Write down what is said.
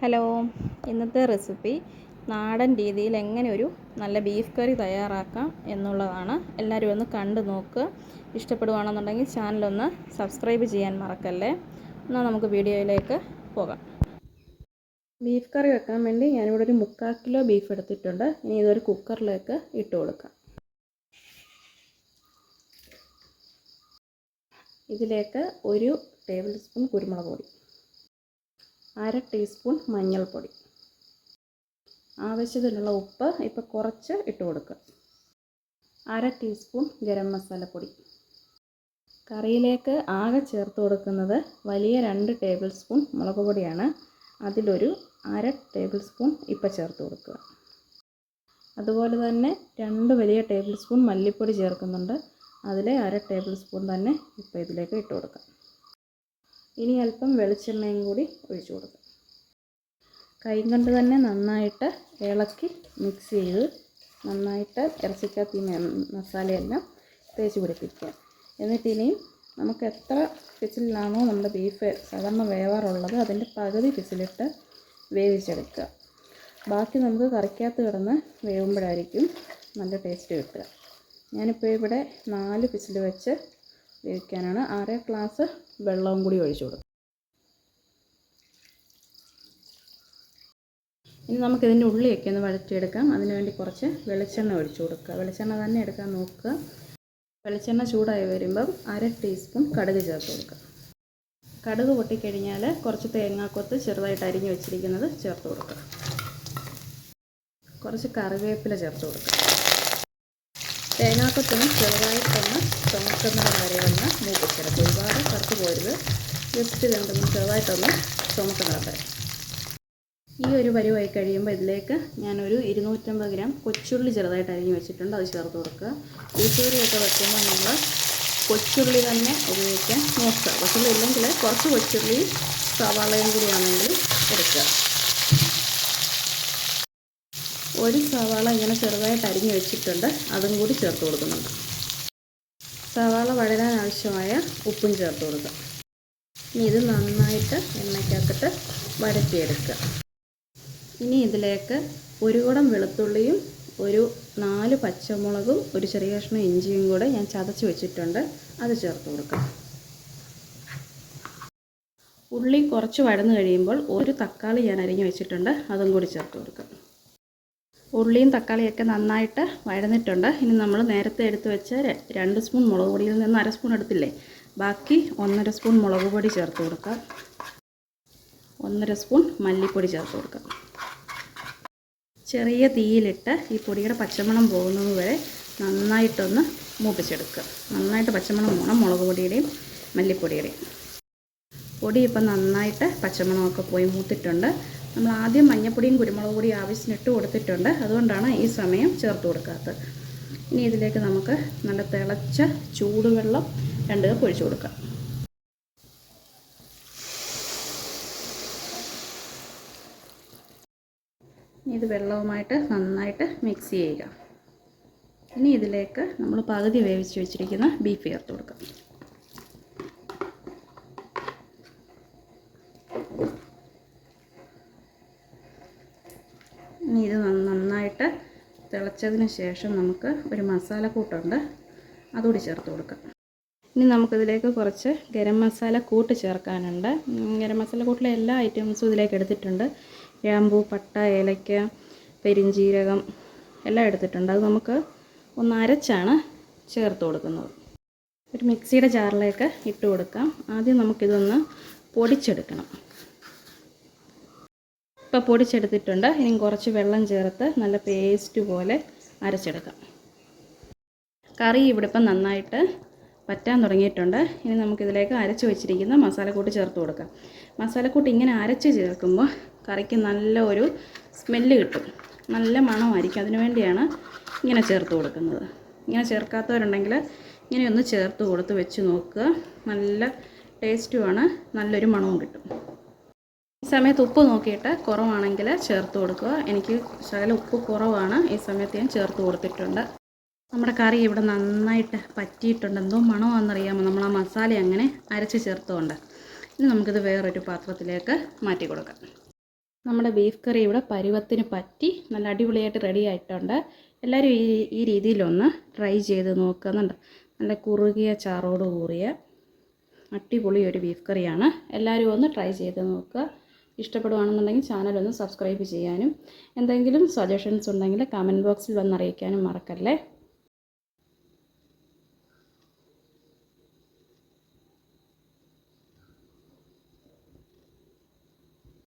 Hello, ഇന്നത്തെ recipe നാടൻ രീതിയിൽ എങ്ങനെ ഒരു നല്ല ബീഫ് കറി തയ്യാറാക്കാം എന്നുള്ളതാണ്. എല്ലാവരും ഒന്ന് കണ്ടു നോക്കുക. ഇഷ്ടപ്പെടുവാണെന്നുണ്ടെങ്കിൽ ചാനലൊന്ന് സബ്സ്ക്രൈബ് ചെയ്യാൻ മറക്കല്ലേ. എന്നാൽ നമുക്ക് വീഡിയോയിലേക്ക് പോകാം. ബീഫ് കറി വെക്കാൻ വേണ്ടി ഞാനിവിടെ ഒരു 3/4 കിലോ ബീഫ് എടുത്തിട്ടുണ്ട്. ഇനി ഇതൊരു കുക്കറിലേക്ക് ഇട്ട് കൊടുക്കാം. ഇതിലേക്ക് 1 ടേബിൾ സ്പൂൺ കുരുമുളക് പൊടി, 1/2 ടീസ്പൂൺ മഞ്ഞൾപ്പൊടി, ആവശ്യത്തിനുള്ള ഉപ്പ് ഇപ്പോൾ കുറച്ച് ഇട്ട് കൊടുക്കുക, 1/2 ടീസ്പൂൺ ഗരം മസാലപ്പൊടി. കറിയിലേക്ക് ആകെ ചേർത്ത് കൊടുക്കുന്നത് വലിയ 2 ടേബിൾ സ്പൂൺ മുളക് പൊടിയാണ്. അതിലൊരു 1/2 ടേബിൾ സ്പൂൺ ഇപ്പോൾ ചേർത്ത് കൊടുക്കുക. അതുപോലെ തന്നെ 2 വലിയ ടേബിൾ സ്പൂൺ മല്ലിപ്പൊടി ചേർക്കുന്നുണ്ട്. അതിലെ 1/2 ടേബിൾ സ്പൂൺ തന്നെ ഇപ്പോൾ ഇതിലേക്ക് ഇട്ട് കൊടുക്കുക. ഇനി അല്പം വെളിച്ചെണ്ണയും കൂടി ഒഴിച്ചു കൊടുക്കുക. കൈ കൊണ്ട് തന്നെ നന്നായിട്ട് ഇളക്കി മിക്സ് ചെയ്ത് നന്നായിട്ട് ഇറച്ചിക്കകത്ത് ഈ മസാലയെല്ലാം തേച്ച് പിടിപ്പിക്കുക. എന്നിട്ട് ഇനിയും നമുക്ക് എത്ര വിസിലാണോ നമ്മുടെ ബീഫ് സാധാരണ വേവാറുള്ളത് അതിൻ്റെ പകുതി വിസിലിട്ട് വേവിച്ചെടുക്കുക. ബാക്കി നമുക്ക് കറിക്കകത്ത് കിടന്ന് വേവുമ്പോഴായിരിക്കും നല്ല ടേസ്റ്റ് കിട്ടുക. ഞാനിപ്പോൾ ഇവിടെ 4 വിസിൽ വെച്ച് വേവിക്കാനാണ്. 1/2 ഗ്ലാസ് വെള്ളവും കൂടി ഒഴിച്ചു കൊടുക്കും. ഇനി നമുക്കിതിൻ്റെ ഉള്ളിയൊക്കെ ഒന്ന് വഴറ്റിയെടുക്കാം. അതിനുവേണ്ടി കുറച്ച് വെളിച്ചെണ്ണ ഒഴിച്ചു കൊടുക്കുക. വെളിച്ചെണ്ണ തന്നെ എടുക്കാൻ നോക്കുക. വെളിച്ചെണ്ണ ചൂടായി വരുമ്പം 1/2 ടീസ്പൂൺ കടുക് ചേർത്ത് കൊടുക്കുക. കടുക് പൊട്ടിക്കഴിഞ്ഞാൽ കുറച്ച് തേങ്ങാക്കൊത്ത് ചെറുതായിട്ട് അരിഞ്ഞ് വെച്ചിരിക്കുന്നത് ചേർത്ത് കൊടുക്കുക. കുറച്ച് കറിവേപ്പില ചേർത്ത് കൊടുക്കുക. തേങ്ങാക്കൊത്തിന് ചെറുതായിട്ടൊന്ന് ചുമക്കുന്നത് വരെ ഒന്ന് മൂപ്പിച്ചെടുക്കുക. ഒരുപാട് കറുത്ത് പോരുത്, ജസ്റ്റ് രണ്ടൊന്ന് ചെറുതായിട്ടൊന്ന് ചുമക്കുന്നുണ്ട്. ഈ ഒരു പരുവായി കഴിയുമ്പോൾ ഇതിലേക്ക് ഞാനൊരു 250 ഗ്രാം കൊച്ചുള്ളി ചെറുതായിട്ട് അരിഞ്ഞ് വെച്ചിട്ടുണ്ട്. അത് ചേർത്ത് കൊടുക്കുക. ബീഫ് കറിയൊക്കെ വെക്കുമ്പോൾ നമ്മൾ കൊച്ചുള്ളി തന്നെ ഉപയോഗിക്കാൻ നോക്കുക. കൊച്ചുള്ളി ഇല്ലെങ്കിൽ കുറച്ച് കൊച്ചുള്ളി സവാളയും കൂടിയാണെങ്കിൽ എടുക്കുക. ഒരു സവാള ഇങ്ങനെ ചെറുതായിട്ട് അരിഞ്ഞ് വെച്ചിട്ടുണ്ട്, അതും കൂടി ചേർത്ത് കൊടുക്കുന്നുണ്ട്. സവാള വഴരാൻ ആവശ്യമായ ഉപ്പും ചേർത്ത് കൊടുക്കുക. ഇനി ഇത് നന്നായിട്ട് എണ്ണയ്ക്കകത്തിട്ട് വഴറ്റിയെടുക്കുക. ഇനി ഇതിലേക്ക് 1 കുടം വെളുത്തുള്ളിയും ഒരു 4 പച്ചമുളകും ഒരു ചെറിയ കഷ്ണം ഇഞ്ചിയും കൂടെ ഞാൻ ചതച്ച് വെച്ചിട്ടുണ്ട്, അത് ചേർത്ത് കൊടുക്കുക. ഉള്ളി കുറച്ച് വഴന്ന് കഴിയുമ്പോൾ ഒരു തക്കാളി ഞാൻ അരിഞ്ഞ് വെച്ചിട്ടുണ്ട്, അതും കൂടി ചേർത്ത് കൊടുക്കുക. ഉള്ളിയും തക്കാളിയൊക്കെ നന്നായിട്ട് വഴന്നിട്ടുണ്ട്. ഇനി നമ്മൾ നേരത്തെ എടുത്ത് വെച്ച 2 സ്പൂൺ മുളക് പൊടിയിൽ നിന്ന് 1/2 സ്പൂൺ എടുത്തില്ലേ, ബാക്കി 1/2 സ്പൂൺ മുളക് പൊടി ചേർത്ത് കൊടുക്കുക. 1/2 സ്പൂൺ മല്ലിപ്പൊടി ചേർത്ത് കൊടുക്കുക. ചെറിയ തീയിലിട്ട് ഈ പൊടിയുടെ പച്ചമണം പോകുന്നത് വരെ നന്നായിട്ടൊന്ന് മൂപ്പിച്ചെടുക്കുക. നന്നായിട്ട് പച്ചമണം പോകണം മുളക് പൊടിയുടെയും മല്ലിപ്പൊടിയുടെയും. പൊടി ഇപ്പം നന്നായിട്ട് പച്ചമണമൊക്കെ പോയി മൂത്തിട്ടുണ്ട്. നമ്മൾ ആദ്യം മഞ്ഞൾപ്പൊടിയും കുരുമുളക് പൊടിയും ആവശ്യത്തിന് ഇട്ട് കൊടുത്തിട്ടുണ്ട്, അതുകൊണ്ടാണ് ഈ സമയം ചേർത്ത് കൊടുക്കാത്തത്. ഇനി ഇതിലേക്ക് നമുക്ക് നല്ല തിളച്ച ചൂടുവെള്ളം 2 കപ്പ് ഒഴിച്ചു കൊടുക്കാം. ഇത് വെള്ളവുമായിട്ട് നന്നായിട്ട് മിക്സ് ചെയ്യുക. ഇനി ഇതിലേക്ക് നമ്മൾ പകുതി വേവിച്ച് വെച്ചിരിക്കുന്ന ബീഫ് ചേർത്ത് കൊടുക്കാം. ഇനി ഇത് നന്നായിട്ട് തിളച്ചതിന് ശേഷം നമുക്ക് ഒരു മസാലക്കൂട്ടുണ്ട്, അതുകൂടി ചേർത്ത് കൊടുക്കാം. ഇനി നമുക്കിതിലേക്ക് കുറച്ച് ഗരം മസാല കൂട്ട് ചേർക്കാനുണ്ട്. ഗരം മസാല കൂട്ടിലെ എല്ലാ ഐറ്റംസും ഇതിലേക്ക് എടുത്തിട്ടുണ്ട്. ഗ്രാമ്പൂ, പട്ട, ഏലക്ക, പെരിഞ്ജീരകം എല്ലാം എടുത്തിട്ടുണ്ട്. അത് നമുക്ക് ഒന്ന് അരച്ചാണ് ചേർത്ത് കൊടുക്കുന്നത്. ഒരു മിക്സിയുടെ ജാറിലേക്ക് ഇട്ട് കൊടുക്കാം. ആദ്യം നമുക്കിതൊന്ന് പൊടിച്ചെടുക്കണം. ഇപ്പോൾ പൊടിച്ചെടുത്തിട്ടുണ്ട്. ഇനി കുറച്ച് വെള്ളം ചേർത്ത് നല്ല പേസ്റ്റ് പോലെ അരച്ചെടുക്കാം. കറി ഇവിടെ ഇപ്പം നന്നായിട്ട് വറ്റാൻ തുടങ്ങിയിട്ടുണ്ട്. ഇനി നമുക്കിതിലേക്ക് അരച്ച് വെച്ചിരിക്കുന്ന മസാലക്കൂട്ട് ചേർത്ത് കൊടുക്കാം. മസാലക്കൂട്ട് ഇങ്ങനെ അരച്ച് ചേർക്കുമ്പോൾ കറിക്ക് നല്ല ഒരു സ്മെല്ല് കിട്ടും, നല്ല മണമായിരിക്കും. അതിനു വേണ്ടിയാണ് ഇങ്ങനെ ചേർത്ത് കൊടുക്കുന്നത്. ഇങ്ങനെ ചേർക്കാത്തവരുണ്ടെങ്കിൽ ഇങ്ങനെയൊന്ന് ചേർത്ത് കൊടുത്ത് വെച്ച് നോക്കുക. നല്ല ടേസ്റ്റുമാണ്, നല്ലൊരു മണവും കിട്ടും. ഈ സമയത്ത് ഉപ്പ് നോക്കിയിട്ട് കുറവാണെങ്കിൽ ചേർത്ത് കൊടുക്കുക. എനിക്ക് ശകലം ഉപ്പ് കുറവാണ്, ഈ സമയത്ത് ഞാൻ ചേർത്ത് കൊടുത്തിട്ടുണ്ട്. നമ്മുടെ കറി ഇവിടെ നന്നായിട്ട് പറ്റിയിട്ടുണ്ട്. എന്തോ മണമാണെന്നറിയാമോ, നമ്മൾ ആ മസാല അങ്ങനെ അരച്ച് ചേർത്തുകൊണ്ട്. ഇനി നമുക്കിത് വേറൊരു പാത്രത്തിലേക്ക് മാറ്റി കൊടുക്കാം. നമ്മുടെ ബീഫ് കറി ഇവിടെ പരുവത്തിന് പറ്റി നല്ല അടിപൊളിയായിട്ട് റെഡി ആയിട്ടുണ്ട്. എല്ലാവരും ഈ രീതിയിലൊന്ന് ട്രൈ ചെയ്ത് നോക്കുന്നുണ്ട്. നല്ല കുറുകിയ ചാറോട് കൂറിയ അടിപൊളി ഒരു ബീഫ് കറിയാണ്. എല്ലാവരും ഒന്ന് ട്രൈ ചെയ്ത് നോക്കുക. ഇഷ്ടപ്പെടുകയാണെന്നുണ്ടെങ്കിൽ ചാനലൊന്ന് സബ്സ്ക്രൈബ് ചെയ്യാനും എന്തെങ്കിലും സജഷൻസ് ഉണ്ടെങ്കിൽ കമൻറ്റ് ബോക്സിൽ വന്നറിയിക്കാനും മറക്കല്ലേ.